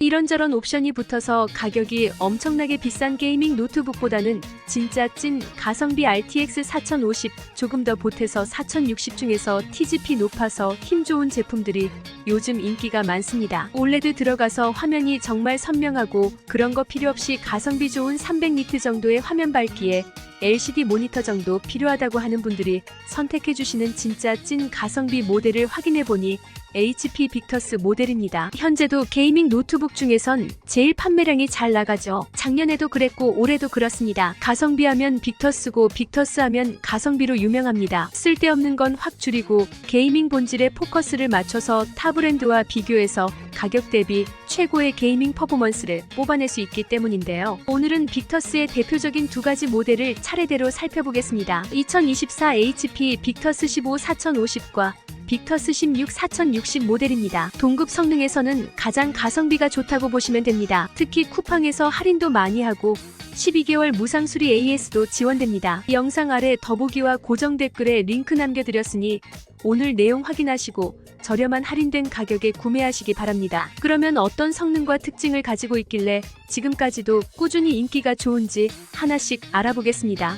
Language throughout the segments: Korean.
이런저런 옵션이 붙어서 가격이 엄청나게 비싼 게이밍 노트북보다는 진짜 찐 가성비 RTX 4050, 조금 더 보태서 4060 중에서 TGP 높아서 힘 좋은 제품들이 요즘 인기가 많습니다. 올레드 들어가서 화면이 정말 선명하고 그런 거 필요 없이 가성비 좋은 300니트 정도의 화면 밝기에 LCD 모니터 정도 필요하다고 하는 분들이 선택해주시는 진짜 찐 가성비 모델을 확인해보니 HP 빅터스 모델입니다. 현재도 게이밍 노트북 중에선 제일 판매량이 잘 나가죠. 작년에도 그랬고 올해도 그렇습니다. 가성비하면 빅터스고 빅터스하면 가성비로 유명합니다. 쓸데없는 건 확 줄이고 게이밍 본질에 포커스를 맞춰서 타 브랜드와 비교해서 가격 대비 최고의 게이밍 퍼포먼스를 뽑아낼 수 있기 때문인데요. 오늘은 빅터스의 대표적인 두 가지 모델을 차례대로 살펴보겠습니다. 2024 HP 빅터스 15 4050과 빅터스 16 4060 모델입니다. 동급 성능에서는 가장 가성비가 좋다고 보시면 됩니다. 특히 쿠팡에서 할인도 많이 하고 12개월 무상 수리 AS도 지원됩니다. 영상 아래 더보기와 고정 댓글에 링크 남겨드렸으니 오늘 내용 확인하시고 저렴한 할인된 가격에 구매하시기 바랍니다. 그러면 어떤 성능과 특징을 가지고 있길래 지금까지도 꾸준히 인기가 좋은지 하나씩 알아보겠습니다.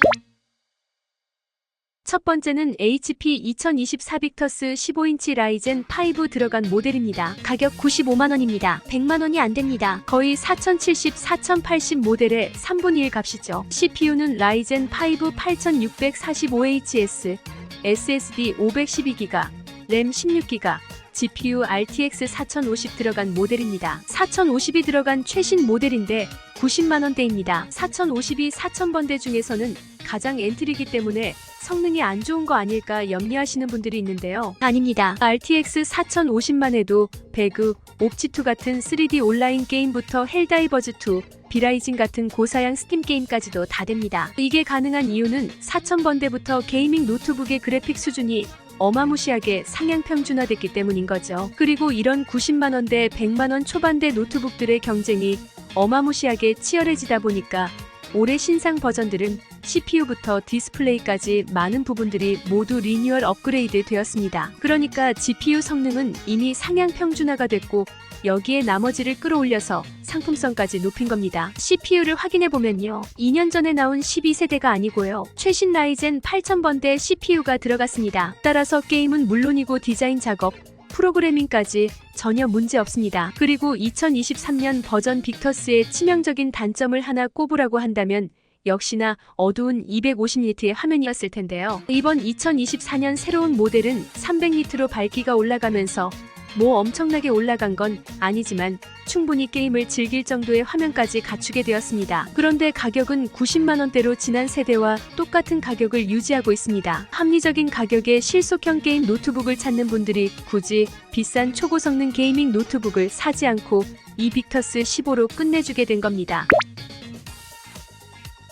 첫 번째는 HP 2024 빅터스 15인치 라이젠 5 들어간 모델입니다. 가격 95만원입니다. 100만원이 안됩니다. 거의 4070, 4080 모델의 3분의 1 값이죠. CPU는 라이젠 5 8645HS, SSD 512GB, 램 16GB, GPU RTX 4050 들어간 모델입니다. 4050이 들어간 최신 모델인데 90만원대입니다. 4050이 4000번대 중에서는 가장 엔트리이기 때문에 성능이 안 좋은 거 아닐까 염려하시는 분들이 있는데요. 아닙니다. RTX 4050만 해도 배그, 옵지2 같은 3D 온라인 게임부터 헬다이버즈2, 비라이징 같은 고사양 스팀 게임까지도 다 됩니다. 이게 가능한 이유는 4000번대부터 게이밍 노트북의 그래픽 수준이 어마무시하게 상향 평준화됐기 때문인 거죠. 그리고 이런 90만원대, 100만원 초반대 노트북들의 경쟁이 어마무시하게 치열해지다 보니까 올해 신상 버전들은 CPU부터 디스플레이까지 많은 부분들이 모두 리뉴얼 업그레이드 되었습니다. 그러니까 GPU 성능은 이미 상향 평준화가 됐고 여기에 나머지를 끌어올려서 상품성까지 높인 겁니다. CPU를 확인해보면요. 2년 전에 나온 12세대가 아니고요. 최신 라이젠 8000번대 CPU가 들어갔습니다. 따라서 게임은 물론이고 디자인 작업, 프로그래밍까지 전혀 문제 없습니다. 그리고 2023년 버전 빅터스의 치명적인 단점을 하나 꼽으라고 한다면 역시나 어두운 250니트의 화면이었을 텐데요. 이번 2024년 새로운 모델은 300니트로 밝기가 올라가면서 뭐 엄청나게 올라간 건 아니지만 충분히 게임을 즐길 정도의 화면까지 갖추게 되었습니다. 그런데 가격은 90만원대로 지난 세대와 똑같은 가격을 유지하고 있습니다. 합리적인 가격에 실속형 게임 노트북을 찾는 분들이 굳이 비싼 초고성능 게이밍 노트북을 사지 않고 이 빅터스 15로 끝내주게 된 겁니다.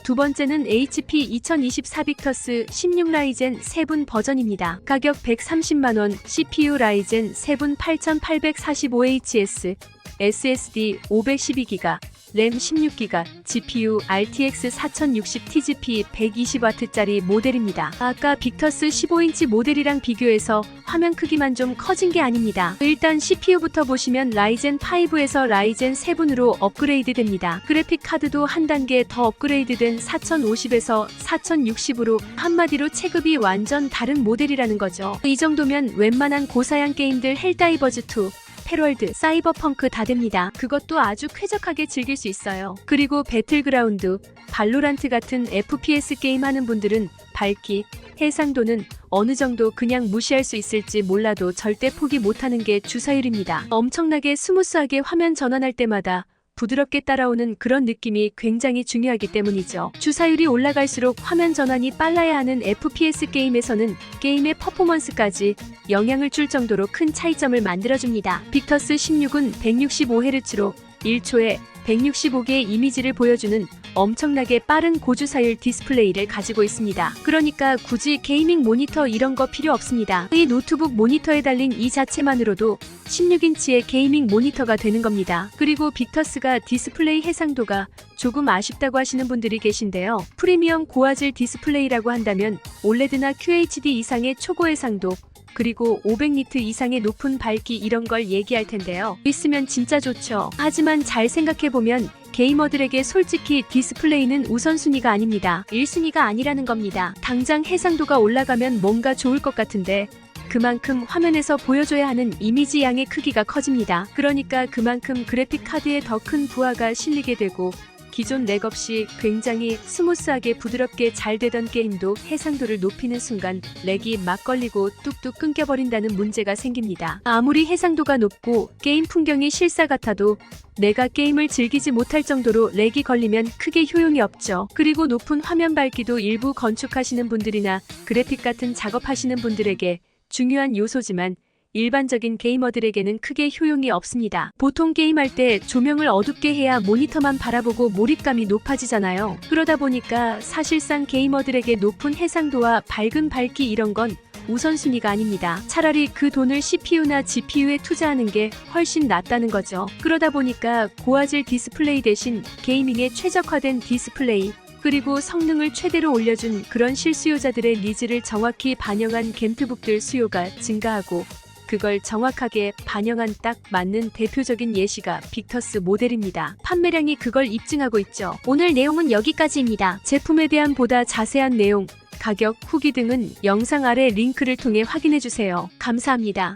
두 번째는 HP 2024 빅터스 16 라이젠 3분 버전입니다. 가격 130만원, CPU 라이젠 3분 8845HS, SSD 512GB, 램 16GB, GPU RTX 4060 TGP 120W짜리 모델입니다. 아까 빅터스 15인치 모델이랑 비교해서 화면 크기만 좀 커진 게 아닙니다. 일단 CPU부터 보시면 라이젠 5에서 라이젠 7으로 업그레이드 됩니다. 그래픽 카드도 한 단계 더 업그레이드된 4050에서 4060으로 한마디로 체급이 완전 다른 모델이라는 거죠. 이 정도면 웬만한 고사양 게임들 헬다이버즈2, 패럴드, 사이버펑크 다 됩니다. 그것도 아주 쾌적하게 즐길 수 있어요. 그리고 배틀그라운드, 발로란트 같은 FPS 게임 하는 분들은 밝기, 해상도는 어느 정도 그냥 무시할 수 있을지 몰라도 절대 포기 못하는 게 주사율입니다. 엄청나게 스무스하게 화면 전환할 때마다 부드럽게 따라오는 그런 느낌이 굉장히 중요하기 때문이죠. 주사율이 올라갈수록 화면 전환이 빨라야 하는 FPS 게임에서는 게임의 퍼포먼스까지 영향을 줄 정도로 큰 차이점을 만들어줍니다. 빅터스 16은 165Hz로 1초에 165개의 이미지를 보여주는 엄청나게 빠른 고주사율 디스플레이를 가지고 있습니다. 그러니까 굳이 게이밍 모니터 이런 거 필요 없습니다. 이 노트북 모니터에 달린 이 자체만으로도 16인치의 게이밍 모니터가 되는 겁니다. 그리고 빅터스가 디스플레이 해상도가 조금 아쉽다고 하시는 분들이 계신데요. 프리미엄 고화질 디스플레이라고 한다면 올레드나 QHD 이상의 초고 해상도, 그리고 500니트 이상의 높은 밝기 이런 걸 얘기할 텐데요. 있으면 진짜 좋죠. 하지만 잘 생각해보면 게이머들에게 솔직히 디스플레이는 우선순위가 아닙니다. 1순위가 아니라는 겁니다. 당장 해상도가 올라가면 뭔가 좋을 것 같은데 그만큼 화면에서 보여줘야 하는 이미지 양의 크기가 커집니다. 그러니까 그만큼 그래픽 카드에 더 큰 부하가 실리게 되고 기존 렉 없이 굉장히 스무스하게 부드럽게 잘 되던 게임도 해상도를 높이는 순간 렉이 막 걸리고 뚝뚝 끊겨버린다는 문제가 생깁니다. 아무리 해상도가 높고 게임 풍경이 실사 같아도 내가 게임을 즐기지 못할 정도로 렉이 걸리면 크게 효용이 없죠. 그리고 높은 화면 밝기도 일부 건축하시는 분들이나 그래픽 같은 작업하시는 분들에게 중요한 요소지만 일반적인 게이머들에게는 크게 효용이 없습니다. 보통 게임할 때 조명을 어둡게 해야 모니터만 바라보고 몰입감이 높아지잖아요. 그러다 보니까 사실상 게이머들에게 높은 해상도와 밝은 밝기 이런 건 우선순위가 아닙니다. 차라리 그 돈을 CPU나 GPU에 투자하는 게 훨씬 낫다는 거죠. 그러다 보니까 고화질 디스플레이 대신 게이밍에 최적화된 디스플레이 그리고 성능을 최대로 올려준 그런 실수요자들의 니즈를 정확히 반영한 겜트북들 수요가 증가하고 그걸 정확하게 반영한 딱 맞는 대표적인 예시가 빅터스 모델입니다. 판매량이 그걸 입증하고 있죠. 오늘 내용은 여기까지입니다. 제품에 대한 보다 자세한 내용, 가격, 후기 등은 영상 아래 링크를 통해 확인해주세요. 감사합니다.